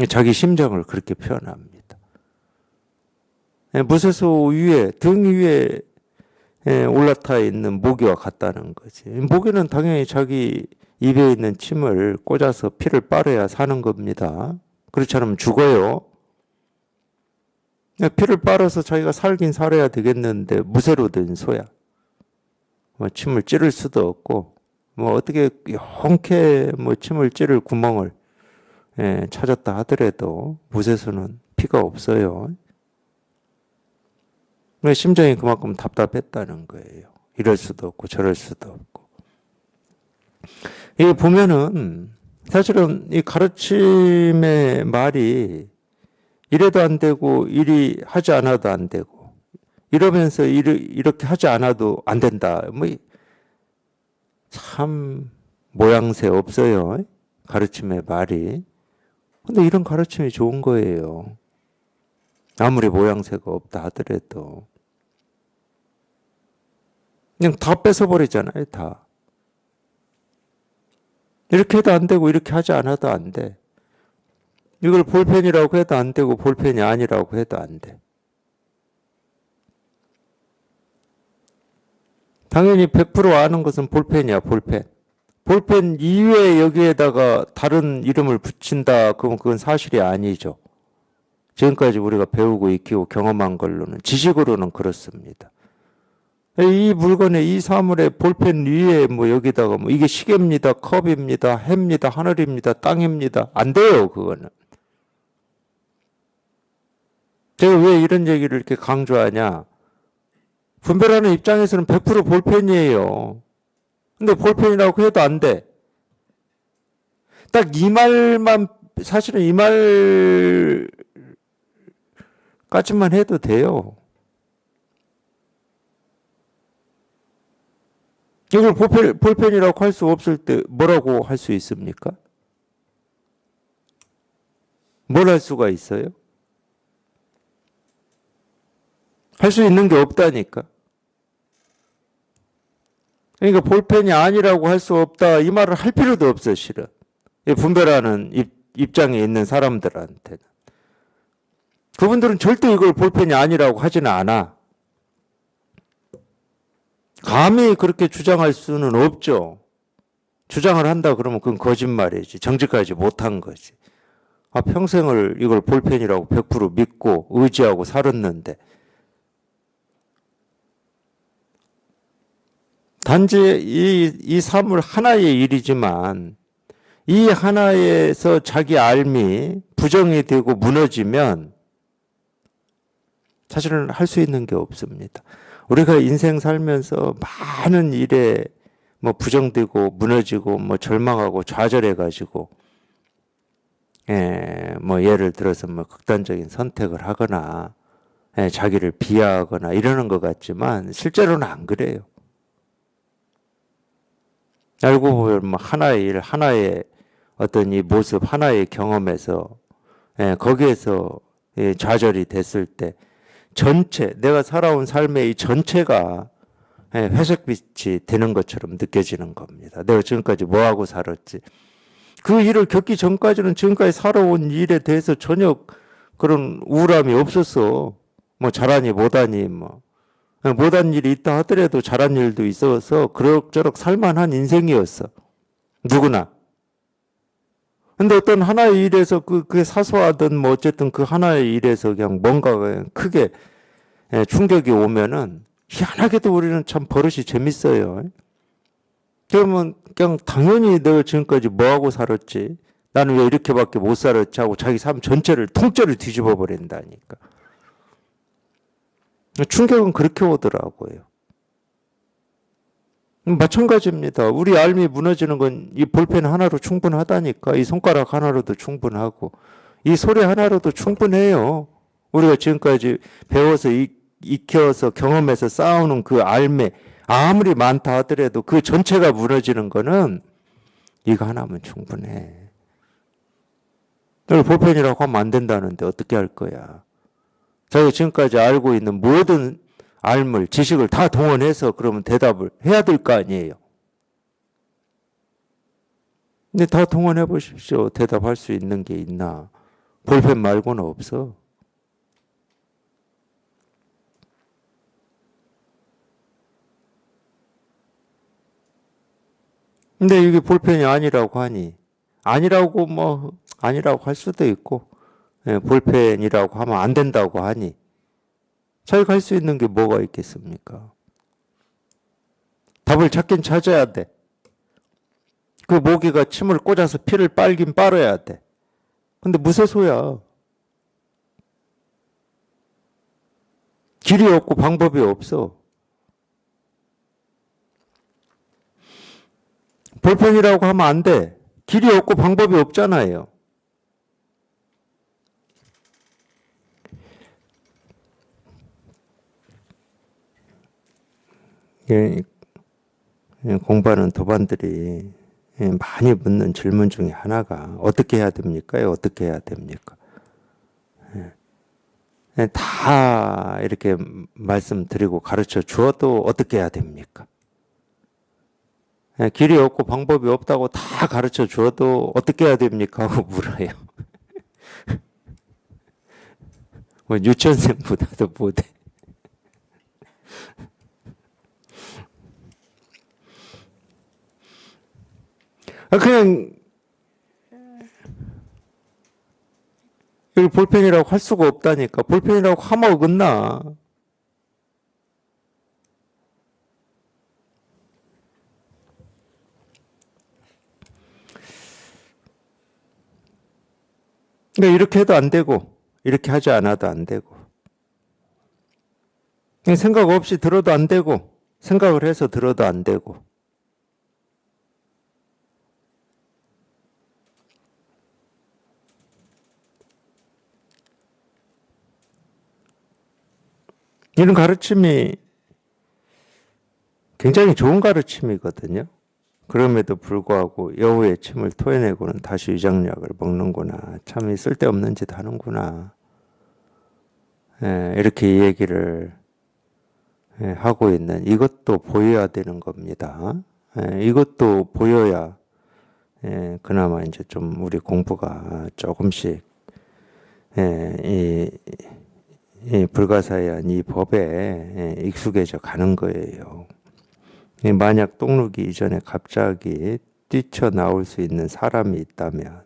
자기 심정을 그렇게 표현합니다. 예, 무쇠소 위에 등 위에 예, 올라타 있는 모기와 같다는 거지. 모기는 당연히 자기 입에 있는 침을 꽂아서 피를 빨아야 사는 겁니다. 그렇지 않으면 죽어요. 피를 빨아서 자기가 살긴 살아야 되겠는데 무쇠로 된 소야. 뭐 침을 찌를 수도 없고 뭐 어떻게 용케 뭐 침을 찌를 구멍을 예, 찾았다 하더라도 무쇠소는 피가 없어요. 심정이 그만큼 답답했다는 거예요. 이럴 수도 없고 저럴 수도 없고. 이게 보면은 사실은 이 가르침의 말이 이래도 안 되고 이리 하지 않아도 안 되고 이러면서 이렇게 하지 않아도 안 된다. 뭐 참 모양새 없어요. 가르침의 말이. 근데 이런 가르침이 좋은 거예요. 아무리 모양새가 없다 하더라도. 그냥 다 뺏어버리잖아요, 다. 이렇게 해도 안 되고 이렇게 하지 않아도 안 돼. 이걸 볼펜이라고 해도 안 되고 볼펜이 아니라고 해도 안 돼. 당연히 100% 아는 것은 볼펜이야, 볼펜. 볼펜 이외에 여기에다가 다른 이름을 붙인다, 그럼 그건 사실이 아니죠. 지금까지 우리가 배우고 익히고 경험한 걸로는, 지식으로는 그렇습니다. 이 물건에, 이 사물에 볼펜 위에 뭐 여기다가 뭐 이게 시계입니다, 컵입니다, 해입니다, 하늘입니다, 땅입니다. 안 돼요, 그거는. 제가 왜 이런 얘기를 이렇게 강조하냐? 분별하는 입장에서는 100% 볼펜이에요. 근데 볼펜이라고 해도 안 돼. 딱 이 말만, 사실은 이 말까지만 해도 돼요. 이걸 볼펜이라고 할 수 없을 때 뭐라고 할 수 있습니까? 뭘 할 수가 있어요? 할 수 있는 게 없다니까. 그러니까 볼펜이 아니라고 할 수 없다 이 말을 할 필요도 없어 실은. 분별하는 입장에 있는 사람들한테는. 그분들은 절대 이걸 볼펜이 아니라고 하지는 않아. 감히 그렇게 주장할 수는 없죠. 주장을 한다 그러면 그건 거짓말이지. 정직하지 못한 거지. 평생을 이걸 볼펜이라고 100% 믿고 의지하고 살았는데 단지 이 사물 하나의 일이지만 이 하나에서 자기 삶이 부정이 되고 무너지면 사실은 할 수 있는 게 없습니다. 우리가 인생 살면서 많은 일에 뭐 부정되고 무너지고 뭐 절망하고 좌절해가지고 뭐 예를 들어서 뭐 극단적인 선택을 하거나 자기를 비하하거나 이러는 것 같지만 실제로는 안 그래요. 알고 보면 뭐 하나의 일, 하나의 어떤 이 모습, 하나의 경험에서 거기에서 좌절이 됐을 때 전체 내가 살아온 삶의 이 전체가 회색빛이 되는 것처럼 느껴지는 겁니다. 내가 지금까지 뭐하고 살았지? 그 일을 겪기 전까지는 지금까지 살아온 일에 대해서 전혀 그런 우울함이 없었어. 뭐 잘하니 못하니 뭐 못한 일이 있다 하더라도 잘한 일도 있어서 그럭저럭 살만한 인생이었어. 누구나. 근데 어떤 하나의 일에서 그게 사소하든 뭐 어쨌든 그 하나의 일에서 그냥 뭔가 크게 충격이 오면은 희한하게도 우리는 참 버릇이 재밌어요. 그러면 그냥 당연히 내가 지금까지 뭐하고 살았지? 나는 왜 이렇게밖에 못 살았지? 하고 자기 삶 전체를 통째로 뒤집어 버린다니까. 충격은 그렇게 오더라고요. 마찬가지입니다. 우리 삶이 무너지는 건 이 볼펜 하나로 충분하다니까. 이 손가락 하나로도 충분하고 이 소리 하나로도 충분해요. 우리가 지금까지 배워서 익혀서 경험해서 쌓아오는 그 삶에 아무리 많다 하더라도 그 전체가 무너지는 거는 이거 하나면 충분해. 이걸 볼펜이라고 하면 안 된다는데 어떻게 할 거야. 자기가 지금까지 알고 있는 모든 알물, 지식을 다 동원해서 그러면 대답을 해야 될 거 아니에요. 근데 다 동원해 보십시오. 대답할 수 있는 게 있나. 볼펜 말고는 없어. 근데 이게 볼펜이 아니라고 하니, 아니라고 뭐, 아니라고 할 수도 있고, 볼펜이라고 하면 안 된다고 하니, 자기가 할 수 있는 게 뭐가 있겠습니까? 답을 찾긴 찾아야 돼. 그 모기가 침을 꽂아서 피를 빨긴 빨아야 돼. 근데 무쇠소야. 길이 없고 방법이 없어. 볼펜이라고 하면 안 돼. 길이 없고 방법이 없잖아요. 예, 공부하는 도반들이 많이 묻는 질문 중에 하나가 어떻게 해야 됩니까? 어떻게 해야 됩니까? 다 이렇게 말씀드리고 가르쳐 주어도 어떻게 해야 됩니까? 길이 없고 방법이 없다고 다 가르쳐 주어도 어떻게 해야 됩니까? 하고 물어요. 뭐 유치원생보다도 못해. 그냥 이걸 볼펜이라고 할 수가 없다니까. 볼펜이라고 하면 어긋나. 그러니까 이렇게 해도 안 되고 이렇게 하지 않아도 안 되고 그냥 생각 없이 들어도 안 되고 생각을 해서 들어도 안 되고 이런 가르침이 굉장히 좋은 가르침이거든요. 그럼에도 불구하고 여우의 침을 토해내고는 다시 위장약을 먹는구나. 참 이 쓸데없는 짓 하는구나. 이렇게 이 얘기를 하고 있는, 이것도 보여야 되는 겁니다. 이것도 보여야 그나마 이제 좀 우리 공부가 조금씩 이 불가사의한 이 법에 익숙해져 가는 거예요. 만약 똥 누기 이전에 갑자기 뛰쳐나올 수 있는 사람이 있다면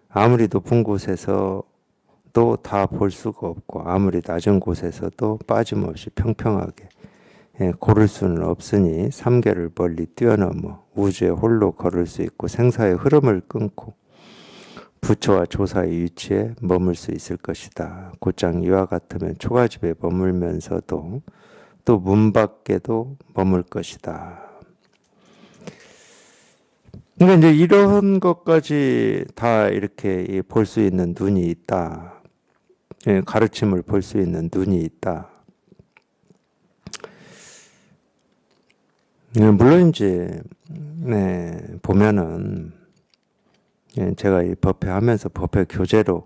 아무리 높은 곳에서도 다 볼 수가 없고 아무리 낮은 곳에서도 빠짐없이 평평하게 고를 수는 없으니 삼계를 멀리 뛰어넘어 우주에 홀로 걸을 수 있고 생사의 흐름을 끊고 부처와 조사의 위치에 머물 수 있을 것이다. 곧장 이와 같으면 초가집에 머물면서도 또 문 밖에도 머물 것이다. 그러니까 이제 이런 것까지 다 이렇게 볼 수 있는 눈이 있다. 가르침을 볼 수 있는 눈이 있다. 물론 이제 보면은 제가 이 법회 하면서 법회 교재로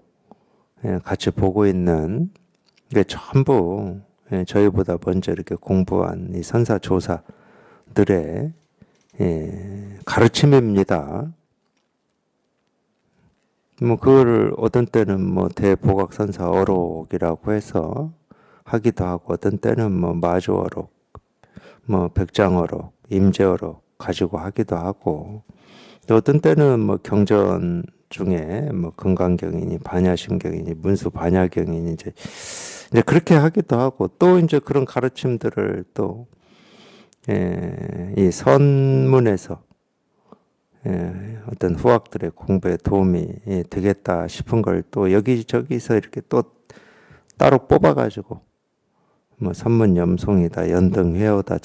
같이 보고 있는 게 전부 저희보다 먼저 이렇게 공부한 이 선사조사들의 가르침입니다. 뭐 그거를 어떤 때는 뭐 대보각선사 어록이라고 해서 하기도 하고 어떤 때는 뭐 마주어록, 뭐 백장어록, 임재어록 가지고 하기도 하고 또 어떤 때는 뭐 경전 중에 뭐 금강경이니 반야심경이니 문수반야경이니 이제 그렇게 하기도 하고 또 이제 그런 가르침들을 또 이 선문에서 어떤 후학들의 공부에 도움이 되겠다 싶은 걸 또 여기저기서 이렇게 또 따로 뽑아가지고 뭐 선문염송이다, 연등회어다,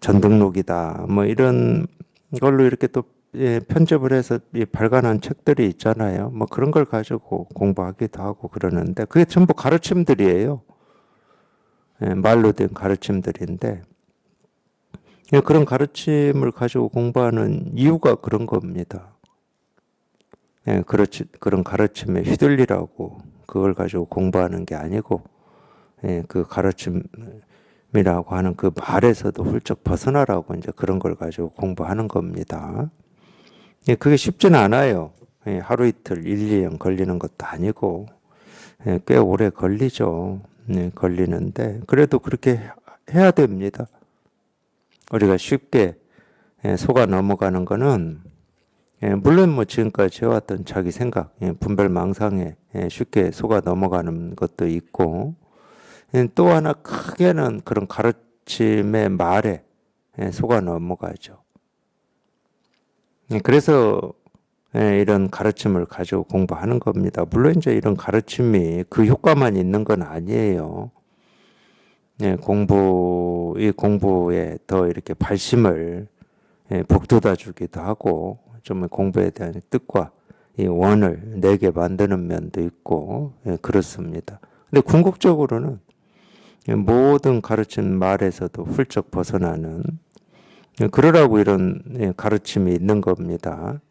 전등록이다, 뭐 이런 걸로 이렇게 또 편집을 해서 발간한 책들이 있잖아요. 뭐 그런 걸 가지고 공부하기도 하고 그러는데 그게 전부 가르침들이에요. 말로 된 가르침들인데 그런 가르침을 가지고 공부하는 이유가 그런 겁니다. 그렇지, 그런 가르침에 휘둘리라고 그걸 가지고 공부하는 게 아니고 그 가르침이라고 하는 그 말에서도 훌쩍 벗어나라고 이제 그런 걸 가지고 공부하는 겁니다. 그게 쉽지는 않아요. 하루 이틀 1, 2년 걸리는 것도 아니고 꽤 오래 걸리죠. 걸리는데 그래도 그렇게 해야 됩니다. 우리가 쉽게 속아 넘어가는 거는 물론 뭐 지금까지 해왔던 자기 생각, 분별망상에 쉽게 속아 넘어가는 것도 있고 또 하나 크게는 그런 가르침의 말에 속아 넘어가죠. 그래서 이런 가르침을 가지고 공부하는 겁니다. 물론 이제 이런 가르침이 그 효과만 있는 건 아니에요. 이 공부에 더 이렇게 발심을 북돋아 주기도 하고 좀 공부에 대한 뜻과 이 원을 내게 만드는 면도 있고 그렇습니다. 근데 궁극적으로는 모든 가르침 말에서도 훌쩍 벗어나는 그러라고 이런 가르침이 있는 겁니다.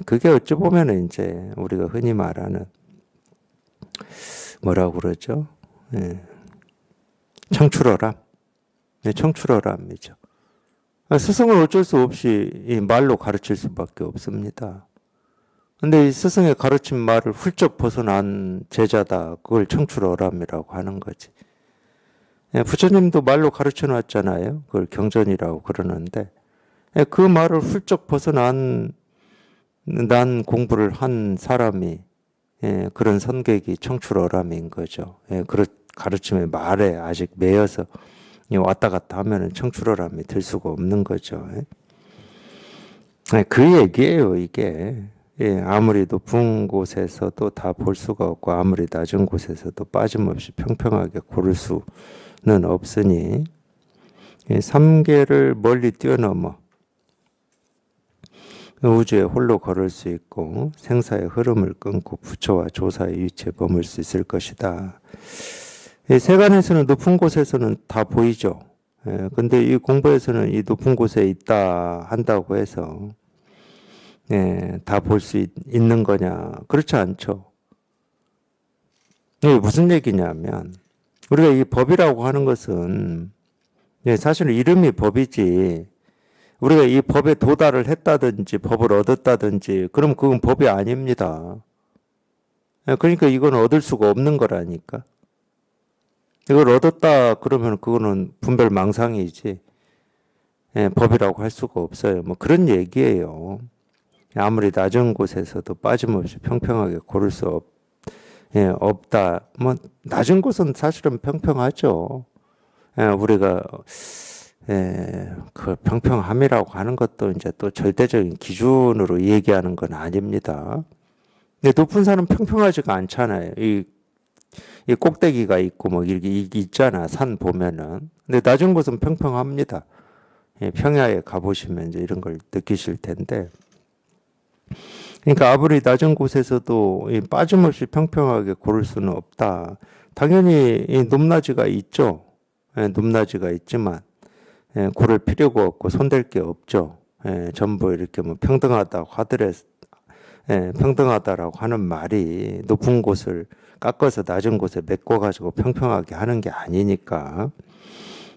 그게 어찌 보면 이제 우리가 흔히 말하는 뭐라고 그러죠? 청출어람, 청출어람이죠. 스승을 어쩔 수 없이 이 말로 가르칠 수밖에 없습니다. 근데 이 스승의 가르친 말을 훌쩍 벗어난 제자다. 그걸 청출어람이라고 하는 거지. 부처님도 말로 가르쳐 놨잖아요. 그걸 경전이라고 그러는데 그 말을 훌쩍 벗어난 난 공부를 한 사람이 그런 선객이 청출어람인 거죠. 그런 가르침의 말에 아직 매여서 왔다 갔다 하면은 청출어람이 될 수가 없는 거죠. 그 얘기예요, 이게. 아무리 높은 곳에서도 다 볼 수가 없고 아무리 낮은 곳에서도 빠짐없이 평평하게 고를 수는 없으니 삼계를 멀리 뛰어넘어 우주에 홀로 걸을 수 있고 생사의 흐름을 끊고 부처와 조사의 위치에 머물 수 있을 것이다. 세간에서는 높은 곳에서는 다 보이죠. 근데 이 공부에서는 이 높은 곳에 있다 한다고 해서 다 볼 수 있는 거냐? 그렇지 않죠. 이게 무슨 얘기냐면 우리가 이 법이라고 하는 것은 사실은 이름이 법이지 우리가 이 법에 도달을 했다든지 법을 얻었다든지 그럼 그건 법이 아닙니다. 그러니까 이건 얻을 수가 없는 거라니까. 이걸 얻었다 그러면 그거는 분별망상이지 법이라고 할 수가 없어요. 뭐 그런 얘기예요. 아무리 낮은 곳에서도 빠짐없이 평평하게 고를 수 없다. 뭐 낮은 곳은 사실은 평평하죠. 우리가 그 평평함이라고 하는 것도 이제 또 절대적인 기준으로 얘기하는 건 아닙니다. 근데 높은 산은 평평하지가 않잖아요. 이 꼭대기가 있고 뭐 이렇게 있잖아. 산 보면은. 근데 낮은 곳은 평평합니다. 평야에 가보시면 이제 이런 걸 느끼실 텐데. 그러니까 아무리 낮은 곳에서도 빠짐없이 평평하게 고를 수는 없다. 당연히 높낮이가 있죠. 높낮이가 있지만 고를 필요가 없고 손댈 게 없죠. 전부 이렇게 뭐 평등하다고 하더라도 평등하다라고 하는 말이 높은 곳을 깎아서 낮은 곳에 메꿔가지고 평평하게 하는 게 아니니까.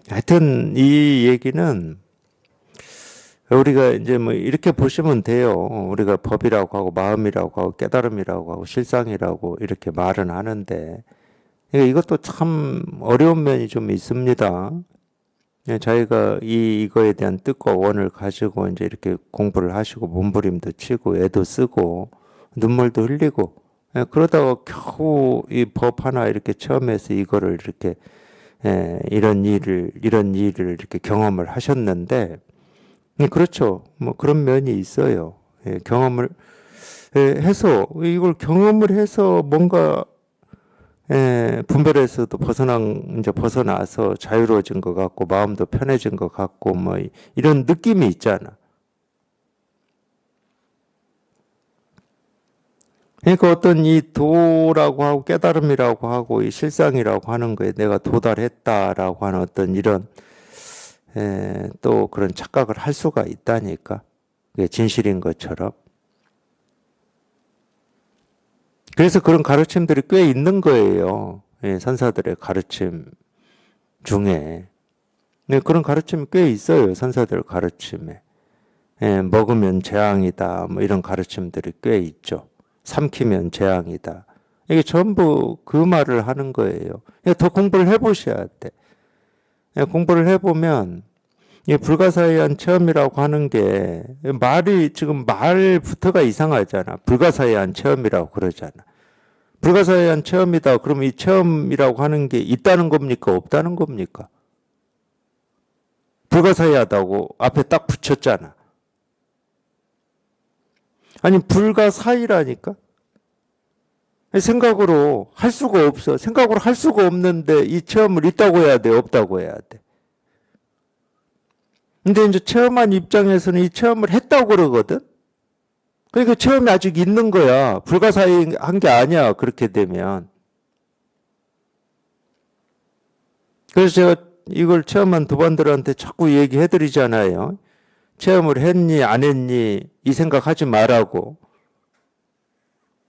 하여튼 이 얘기는 우리가 이제 뭐 이렇게 보시면 돼요. 우리가 법이라고 하고 마음이라고 하고 깨달음이라고 하고 실상이라고 이렇게 말은 하는데 이것도 참 어려운 면이 좀 있습니다. 자기가 이거에 대한 뜻과 원을 가지고 이제 이렇게 공부를 하시고 몸부림도 치고 애도 쓰고 눈물도 흘리고 그러다가 겨우 이 법 하나 이렇게 체험해서 이거를 이렇게 이런 일을 이렇게 경험을 하셨는데 그렇죠. 뭐 그런 면이 있어요. 경험을 해서 이걸 경험을 해서 뭔가 분별에서도 이제 벗어나서 자유로워진 것 같고 마음도 편해진 것 같고 뭐 이런 느낌이 있잖아. 그러니까 어떤 이 도라고 하고 깨달음이라고 하고 이 실상이라고 하는 거에 내가 도달했다라고 하는 어떤 이런 또 그런 착각을 할 수가 있다니까. 그게 진실인 것처럼. 그래서 그런 가르침들이 꽤 있는 거예요. 선사들의 가르침 중에. 그런 가르침이 꽤 있어요. 선사들 가르침에. 먹으면 재앙이다. 뭐 이런 가르침들이 꽤 있죠. 삼키면 재앙이다. 이게 전부 그 말을 하는 거예요. 더 공부를 해보셔야 돼. 공부를 해보면 이 불가사의한 체험이라고 하는 게 말이 지금 말부터가 이상하잖아. 불가사의한 체험이라고 그러잖아. 불가사의한 체험이다. 그러면 이 체험이라고 하는 게 있다는 겁니까? 없다는 겁니까? 불가사의하다고 앞에 딱 붙였잖아. 아니 불가사의라니까? 생각으로 할 수가 없어. 생각으로 할 수가 없는데 이 체험을 있다고 해야 돼? 없다고 해야 돼? 근데 이제 체험한 입장에서는 이 체험을 했다고 그러거든? 그러니까 체험이 아직 있는 거야. 불가사의한 게 아니야. 그렇게 되면. 그래서 제가 이걸 체험한 도반들한테 자꾸 얘기해드리잖아요. 체험을 했니 안 했니 이 생각하지 말라고.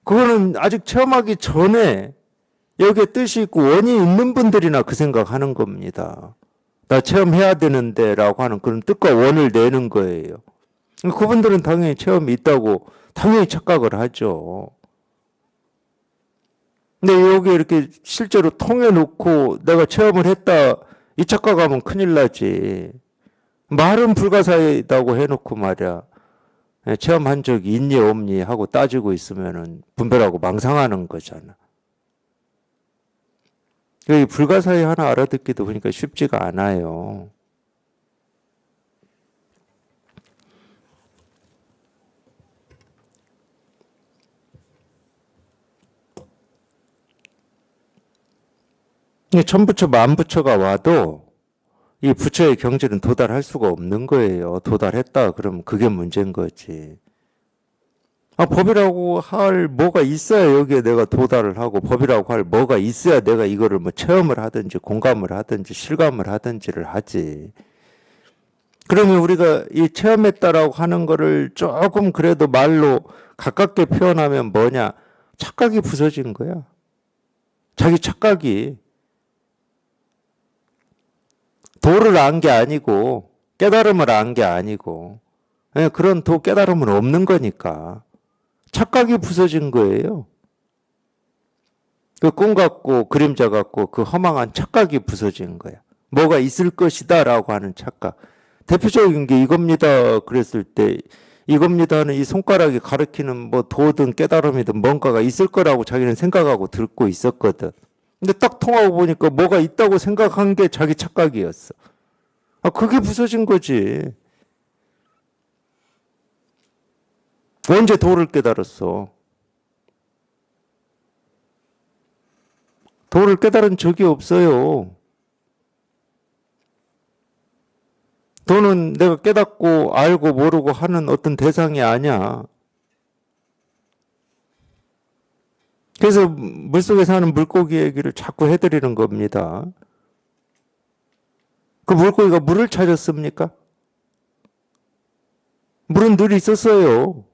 그거는 아직 체험하기 전에 여기에 뜻이 있고 원이 있는 분들이나 그 생각하는 겁니다. 나 체험해야 되는데 라고 하는 그런 뜻과 원을 내는 거예요. 그분들은 당연히 체험이 있다고 당연히 착각을 하죠. 근데 여기 이렇게 실제로 통해놓고 내가 체험을 했다 이 착각하면 큰일 나지. 말은 불가사의다고 해놓고 말이야. 체험한 적이 있니 없니 하고 따지고 있으면은 분별하고 망상하는 거잖아. 이 불가사의 하나 알아듣기도 그러니까 쉽지가 않아요. 천부처 만부처가 와도 이 부처의 경지는 도달할 수가 없는 거예요. 도달했다 그러면 그게 문제인 거지. 법이라고 할 뭐가 있어야 여기에 내가 도달을 하고, 법이라고 할 뭐가 있어야 내가 이거를 뭐 체험을 하든지 공감을 하든지 실감을 하든지를 하지. 그러면 우리가 이 체험했다라고 하는 거를 조금 그래도 말로 가깝게 표현하면 뭐냐? 착각이 부서진 거야. 자기 착각이. 도를 안 게 아니고, 깨달음을 안 게 아니고, 그런 깨달음은 없는 거니까. 착각이 부서진 거예요. 그 꿈 같고 그림자 같고 그 허망한 착각이 부서진 거야. 뭐가 있을 것이다 라고 하는 착각. 대표적인 게 이겁니다 그랬을 때, 이겁니다는 이 손가락이 가리키는 뭐 도든 깨달음이든 뭔가가 있을 거라고 자기는 생각하고 듣고 있었거든. 근데 딱 통하고 보니까 뭐가 있다고 생각한 게 자기 착각이었어. 그게 부서진 거지. 언제 도를 깨달았어? 도를 깨달은 적이 없어요. 도는 내가 깨닫고 알고 모르고 하는 어떤 대상이 아니야. 그래서 물속에 사는 물고기 얘기를 자꾸 해드리는 겁니다. 그 물고기가 물을 찾았습니까? 물은 늘 있었어요.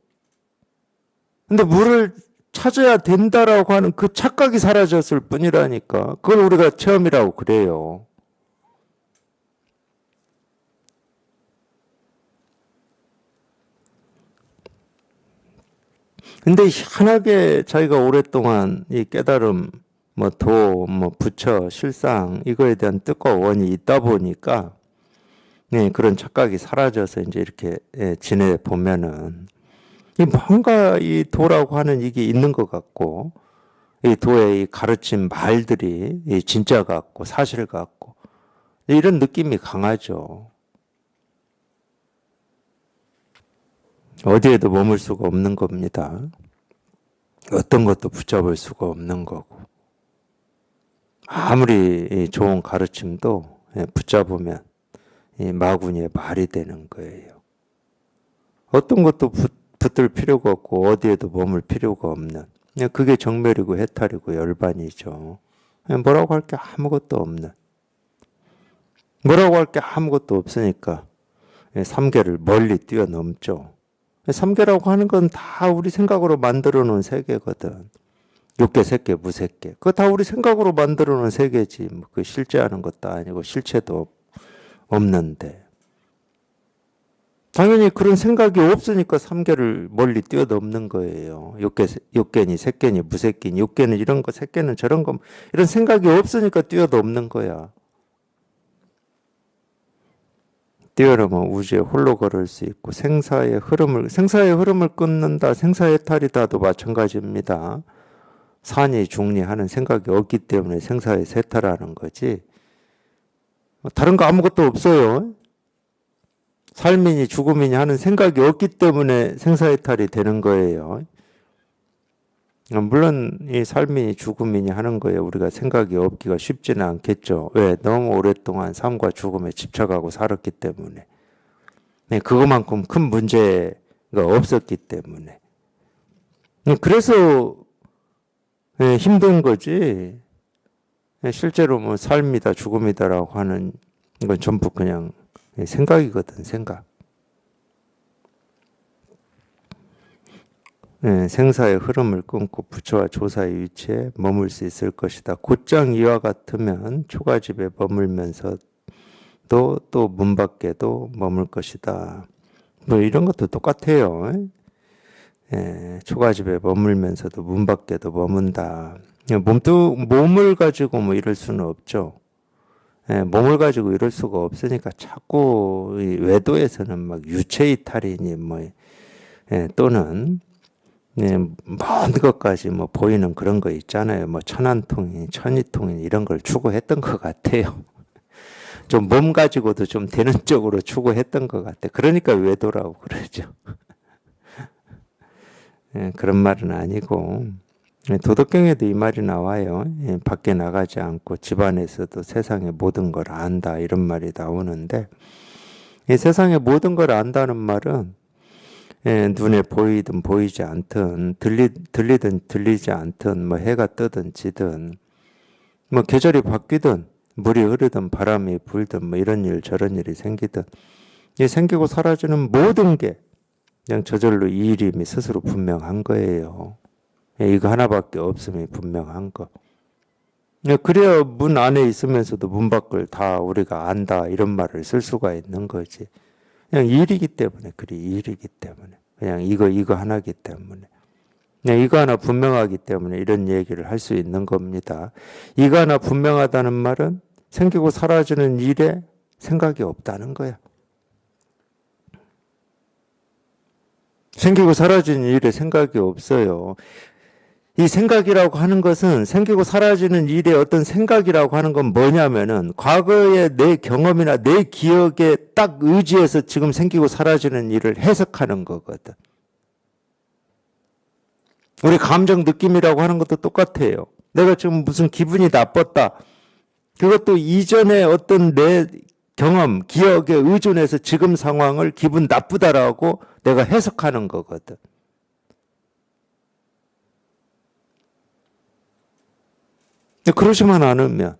근데 물을 찾아야 된다라고 하는 그 착각이 사라졌을 뿐이라니까. 그걸 우리가 체험이라고 그래요. 근데 희한하게 자기가 오랫동안 이 깨달음, 뭐 도, 뭐 부처, 실상 이거에 대한 뜻과 원이 있다 보니까 그런 착각이 사라져서 이제 이렇게 지내 보면은 뭔가 이 도라고 하는 이게 있는 것 같고, 이 도의 이 가르친 말들이 진짜 같고 사실 같고 이런 느낌이 강하죠. 어디에도 머물 수가 없는 겁니다. 어떤 것도 붙잡을 수가 없는 거고, 아무리 좋은 가르침도 붙잡으면 마구니의 말이 되는 거예요. 어떤 것도 붙들 필요가 없고 어디에도 머물 필요가 없는, 그게 정멸이고 해탈이고 열반이죠. 뭐라고 할 게 아무것도 없는, 뭐라고 할 게 아무것도 없으니까 삼계를 멀리 뛰어넘죠. 삼계라고 하는 건 다 우리 생각으로 만들어 놓은 세계거든. 육계, 색계, 무색계. 그거 다 우리 생각으로 만들어 놓은 세계지. 뭐 그 실제하는 것도 아니고 실체도 없는데. 당연히 그런 생각이 없으니까 삼계를 멀리 뛰어넘는 거예요. 육계니, 색계니, 무색계니, 육계는 이런 거, 색계는 저런 거, 이런 생각이 없으니까 뛰어넘는 거야. 뛰어넘어 우주에 홀로 걸을 수 있고 생사의 흐름을 끊는다, 생사해탈이다도 마찬가지입니다. 산이 중리하는 생각이 없기 때문에 생사의 세탈하는 거지. 다른 거 아무것도 없어요. 삶이니 죽음이니 하는 생각이 없기 때문에 생사해탈이 되는 거예요. 물론 이 삶이니 죽음이니 하는 거에 우리가 생각이 없기가 쉽지는 않겠죠. 왜? 너무 오랫동안 삶과 죽음에 집착하고 살았기 때문에. 그것만큼 큰 문제가 없었기 때문에. 그래서 힘든 거지. 실제로 뭐 삶이다 죽음이다라고 하는 건 전부 그냥 생각이거든, 생각. 생사의 흐름을 끊고 부처와 조사의 위치에 머물 수 있을 것이다. 곧장 이와 같으면 초가집에 머물면서 또 문 밖에도 머물 것이다. 뭐 이런 것도 똑같아요. 초가집에 머물면서도 문 밖에도 머문다. 몸을 가지고 뭐 이럴 수는 없죠. 몸을 가지고 이럴 수가 없으니까 자꾸 외도에서는 막 유체이탈이니 뭐 또는 먼 것까지 뭐 보이는 그런 거 있잖아요. 뭐 천안통인, 천이통인 이런 걸 추구했던 것 같아요. 좀 몸 가지고도 좀 되는 쪽으로 추구했던 것 같아. 그러니까 외도라고 그러죠. 그런 말은 아니고 도덕경에도 이 말이 나와요. 밖에 나가지 않고 집안에서도 세상의 모든 걸 안다 이런 말이 나오는데, 이 세상의 모든 걸 안다는 말은 눈에 보이든 보이지 않든 들리든 들리지 않든 뭐 해가 뜨든 지든 뭐 계절이 바뀌든 물이 흐르든 바람이 불든 뭐 이런 일 저런 일이 생기든 이 생기고 사라지는 모든 게 그냥 저절로 이 일임이 스스로 분명한 거예요. 이거 하나밖에 없음이 분명한 거. 그래야 문 안에 있으면서도 문 밖을 다 우리가 안다 이런 말을 쓸 수가 있는 거지. 그냥 일이기 때문에 그래 일이기 때문에 그냥 이거 하나기 때문에 그냥 이거 하나 분명하기 때문에 이런 얘기를 할 수 있는 겁니다. 이거 하나 분명하다는 말은 생기고 사라지는 일에 생각이 없다는 거야. 생기고 사라지는 일에 생각이 없어요. 이 생각이라고 하는 것은 생기고 사라지는 일의 어떤 생각이라고 하는 건 뭐냐면은 과거의 내 경험이나 내 기억에 딱 의지해서 지금 생기고 사라지는 일을 해석하는 거거든. 우리 감정 느낌이라고 하는 것도 똑같아요. 내가 지금 무슨 기분이 나빴다. 그것도 이전에 어떤 내 경험, 기억에 의존해서 지금 상황을 기분 나쁘다라고 내가 해석하는 거거든. 그러지만 않으면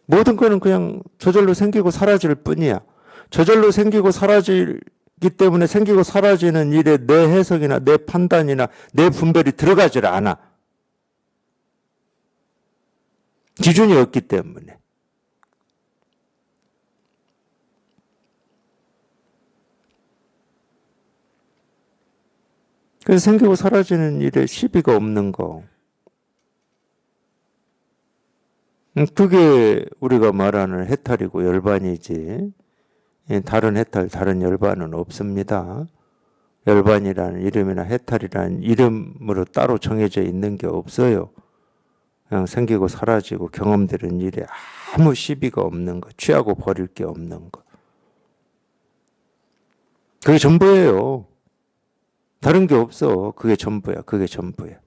모든 거는 그냥 저절로 생기고 사라질 뿐이야. 저절로 생기고 사라지기 때문에 생기고 사라지는 일에 내 해석이나 내 판단이나 내 분별이 들어가질 않아. 기준이 없기 때문에. 그래서 생기고 사라지는 일에 시비가 없는 거. 그게 우리가 말하는 해탈이고 열반이지. 다른 해탈, 다른 열반은 없습니다. 열반이라는 이름이나 해탈이라는 이름으로 따로 정해져 있는 게 없어요. 그냥 생기고 사라지고 경험되는 일에 아무 시비가 없는 거, 취하고 버릴 게 없는 거. 그게 전부예요. 다른 게 없어. 그게 전부야. 그게 전부야.